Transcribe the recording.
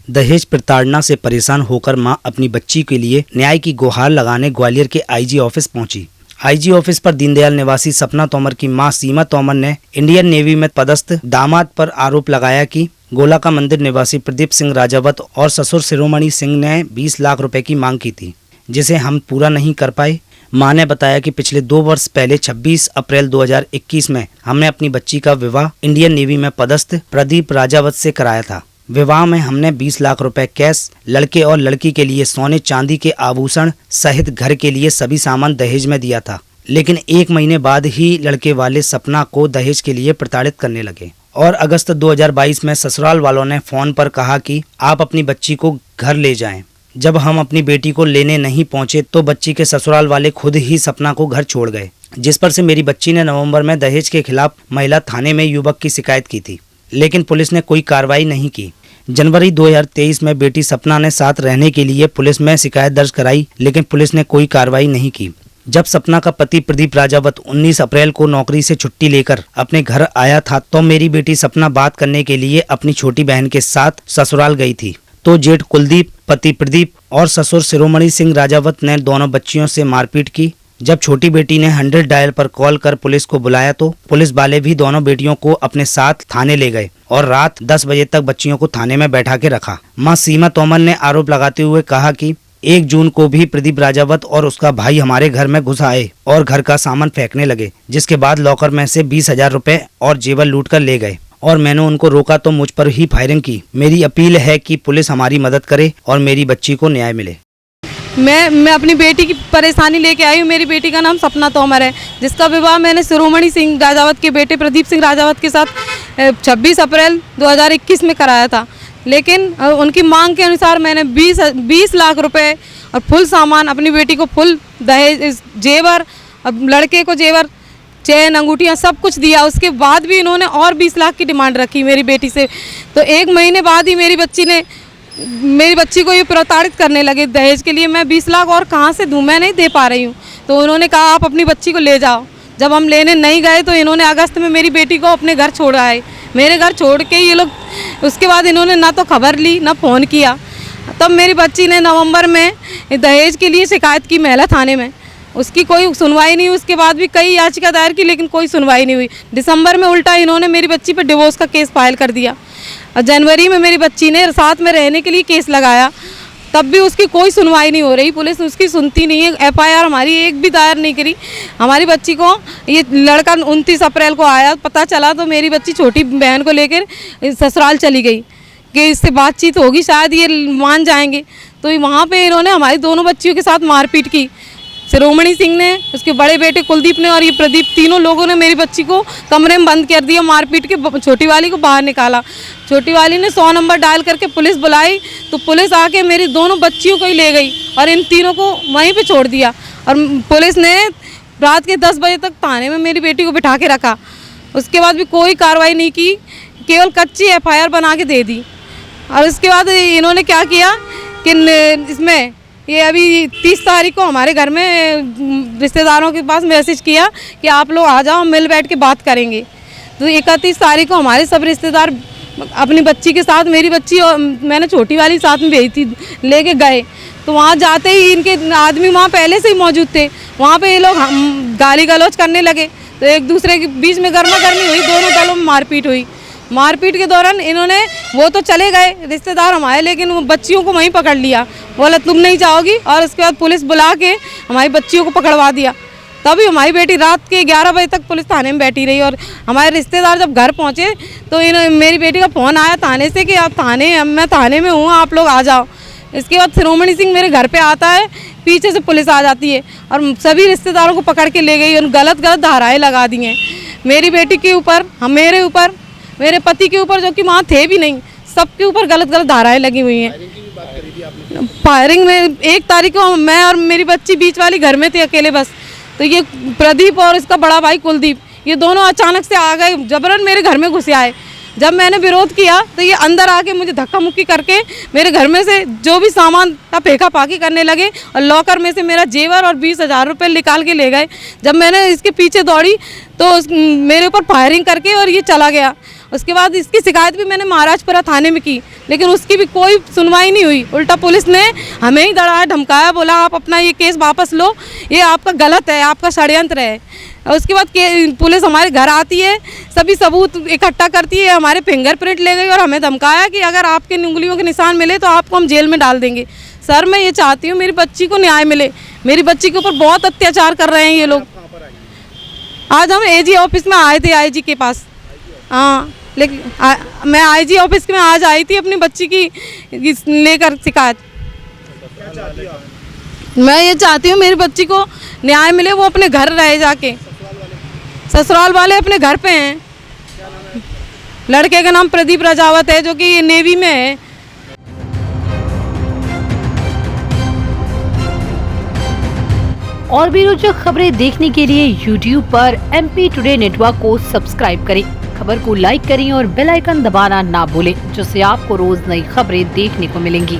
दहेज प्रताड़ना से परेशान होकर मां अपनी बच्ची के लिए न्याय की गुहार लगाने ग्वालियर के आईजी ऑफिस पहुंची। आईजी ऑफिस पर दीनदयाल निवासी सपना तोमर की मां सीमा तोमर ने इंडियन नेवी में पदस्थ दामाद पर आरोप लगाया कि गोला का मंदिर निवासी प्रदीप सिंह राजावत और ससुर शिरोमणि सिंह ने 20 लाख रुपए की मांग की थी, जिसे हम पूरा नहीं कर पाए। मां ने बताया कि पिछले 2 वर्ष पहले 26 अप्रैल 2021 में हमने अपनी बच्ची का विवाह इंडियन नेवी में पदस्थ प्रदीप राजावत से कराया था। विवाह में हमने 20 लाख रुपए कैश, लड़के और लड़की के लिए सोने चांदी के आभूषण सहित घर के लिए सभी सामान दहेज में दिया था। लेकिन 1 महीने बाद ही लड़के वाले सपना को दहेज के लिए प्रताड़ित करने लगे और अगस्त 2022 में ससुराल वालों ने फोन पर कहा कि आप अपनी बच्ची को घर ले जाएं। जब हम अपनी बेटी को लेने नहीं पहुंचे तो बच्ची के ससुराल वाले खुद ही सपना को घर छोड़ गए, जिस पर से मेरी बच्ची ने नवंबर में दहेज के खिलाफ महिला थाने में युवक की शिकायत की थी, लेकिन पुलिस ने कोई कार्रवाई नहीं की। जनवरी 2023 में बेटी सपना ने साथ रहने के लिए पुलिस में शिकायत दर्ज कराई, लेकिन पुलिस ने कोई कार्रवाई नहीं की। जब सपना का पति प्रदीप राजावत 19 अप्रैल को नौकरी से छुट्टी लेकर अपने घर आया था तो मेरी बेटी सपना बात करने के लिए अपनी छोटी बहन के साथ ससुराल गई थी, तो जेठ कुलदीप, पति प्रदीप और ससुर शिरोमणि सिंह राजावत ने दोनों बच्चियों से मारपीट की। जब छोटी बेटी ने 100 डायल पर कॉल कर पुलिस को बुलाया तो पुलिस वाले भी दोनों बेटियों को अपने साथ थाने ले गए और रात 10 बजे तक बच्चियों को थाने में बैठा के रखा। मां सीमा तोमर ने आरोप लगाते हुए कहा कि 1 जून को भी प्रदीप राजावत और उसका भाई हमारे घर में घुस आए और घर का सामान फेंकने लगे, जिसके बाद लॉकर में से 20,000 रुपए और जेवर लूट कर ले गए और मैंने उनको रोका तो मुझ पर ही फायरिंग की। मेरी अपील है कि पुलिस हमारी मदद करे और मेरी बच्ची को न्याय मिले। मैं अपनी बेटी की परेशानी लेके आई हूँ। मेरी बेटी का नाम सपना तोमर है, जिसका विवाह मैंने शिरोमणि सिंह राजावत के बेटे प्रदीप सिंह राजावत के साथ 26 अप्रैल 2021 में कराया था। लेकिन उनकी मांग के अनुसार मैंने 20 लाख रुपए और फुल सामान, अपनी बेटी को फुल दहेज, जेवर, अब लड़के को जेवर, चैन, अंगूठियाँ सब कुछ दिया। उसके बाद भी इन्होंने और 20 लाख की डिमांड रखी मेरी बेटी से। तो 1 महीने बाद ही मेरी बच्ची को ये प्रताड़ित करने लगे दहेज के लिए। मैं 20 लाख और कहाँ से दूँ, मैं नहीं दे पा रही हूँ। तो उन्होंने कहा आप अपनी बच्ची को ले जाओ। जब हम लेने नहीं गए तो इन्होंने अगस्त में मेरी बेटी को अपने घर छोड़ आए। मेरे घर छोड़ के ये लोग, उसके बाद इन्होंने ना तो खबर ली ना फ़ोन किया। तब मेरी बच्ची ने नवंबर में दहेज के लिए शिकायत की महिला थाने में, उसकी कोई सुनवाई नहीं हुई। उसके बाद भी कई याचिका दायर की, लेकिन कोई सुनवाई नहीं हुई। दिसंबर में उल्टा इन्होंने मेरी बच्ची पर डिवोर्स का केस फाइल कर दिया और जनवरी में मेरी बच्ची ने साथ में रहने के लिए केस लगाया, तब भी उसकी कोई सुनवाई नहीं हो रही। पुलिस उसकी सुनती नहीं है। FIR हमारी एक भी दायर नहीं करी। हमारी बच्ची को ये लड़का 29 अप्रैल को आया, पता चला तो मेरी बच्ची छोटी बहन को लेकर ससुराल चली गई कि इससे बातचीत होगी, शायद ये मान जाएंगे। तो वहाँ पे इन्होंने हमारी दोनों बच्चियों के साथ मारपीट की। शिरोमणि सिंह ने, उसके बड़े बेटे कुलदीप ने और ये प्रदीप, तीनों लोगों ने मेरी बच्ची को कमरे में बंद कर दिया, मारपीट के छोटी वाली को बाहर निकाला। छोटी वाली ने 100 नंबर डायल करके पुलिस बुलाई तो पुलिस आके मेरी दोनों बच्चियों को ही ले गई और इन तीनों को वहीं पे छोड़ दिया। और पुलिस ने रात के 10 बजे तक थाने में मेरी बेटी को बिठा के रखा। उसके बाद भी कोई कार्रवाई नहीं की, केवल कच्ची FIR बना के दे दी। और उसके बाद इन्होंने क्या किया कि इसमें ये अभी 30 तारीख को हमारे घर में रिश्तेदारों के पास मैसेज किया कि आप लोग आ जाओ, हम मिल बैठ के बात करेंगे। तो 31 तारीख को हमारे सब रिश्तेदार अपनी बच्ची के साथ, मेरी बच्ची और मैंने छोटी वाली साथ में भेजी थी, लेके गए। तो वहाँ जाते ही इनके आदमी वहाँ पहले से ही मौजूद थे। वहाँ पे ये लोग गाली गलौज करने लगे तो एक दूसरे के बीच में गर्मा गर्मी हुई, दोनों दलों में मारपीट हुई। मारपीट के दौरान इन्होंने, वो तो चले गए रिश्तेदार हमारे, लेकिन वो बच्चियों को वहीं पकड़ लिया, बोला तुम नहीं जाओगी। और उसके बाद पुलिस बुला के हमारी बच्चियों को पकड़वा दिया। तभी हमारी बेटी रात के 11 बजे तक पुलिस थाने में बैठी रही। और हमारे रिश्तेदार जब घर पहुँचे तो मेरी बेटी का फ़ोन आया थाने से कि आप मैं थाने में हूँ, आप लोग आ जाओ। इसके बाद शिरोमणि सिंह मेरे घर पे आता है, पीछे से पुलिस आ जाती है और सभी रिश्तेदारों को पकड़ के ले गई और गलत धाराएँ लगा दी हैं मेरी बेटी के ऊपर, मेरे ऊपर, मेरे पति के ऊपर, जो कि वहाँ थे भी नहीं। सबके ऊपर गलत धाराएँ लगी हुई हैं। फायरिंग में 1 तारीख को मैं और मेरी बच्ची बीच वाली घर में थे अकेले बस। तो ये प्रदीप और इसका बड़ा भाई कुलदीप, ये दोनों अचानक से आ गए, जबरन मेरे घर में घुसे आए। जब मैंने विरोध किया तो ये अंदर आके मुझे धक्का मुक्की करके मेरे घर में से जो भी सामान था फेंका फाकी करने लगे और लॉकर में से मेरा जेवर और 20,000 रुपये निकाल के ले गए। जब मैंने इसके पीछे दौड़ी तो मेरे ऊपर फायरिंग करके और ये चला गया। उसके बाद इसकी शिकायत भी मैंने महाराजपुरा थाने में की, लेकिन उसकी भी कोई सुनवाई नहीं हुई। उल्टा पुलिस ने हमें ही डराया धमकाया, बोला आप अपना ये केस वापस लो, ये आपका गलत है, आपका षड्यंत्र है। और उसके बाद पुलिस हमारे घर आती है, सभी सबूत इकट्ठा करती है, हमारे फिंगरप्रिंट ले गई और हमें धमकाया कि अगर आपके उंगलियों के निशान मिले तो आपको हम जेल में डाल देंगे। सर मैं ये चाहती हूँ मेरी बच्ची को न्याय मिले, मेरी बच्ची के ऊपर बहुत अत्याचार कर रहे हैं ये लोग। आज हम एजी ऑफिस में आए थे, आईजी के पास। हाँ, लेकिन मैं आईजी ऑफिस में आज आई थी अपनी बच्ची की लेकर शिकायत। मैं ये चाहती हूँ मेरी बच्ची को न्याय मिले, वो अपने घर रहे जाके। ससुराल वाले अपने घर पे हैं। लड़के का नाम प्रदीप राजावत है, जो कि नेवी में है। और भी रोचक खबरें देखने के लिए YouTube पर MP टुडे नेटवर्क को सब्सक्राइब करें, खबर को लाइक करें और बेल आइकन दबाना ना भूलें, जिससे आपको रोज नई खबरें देखने को मिलेंगी।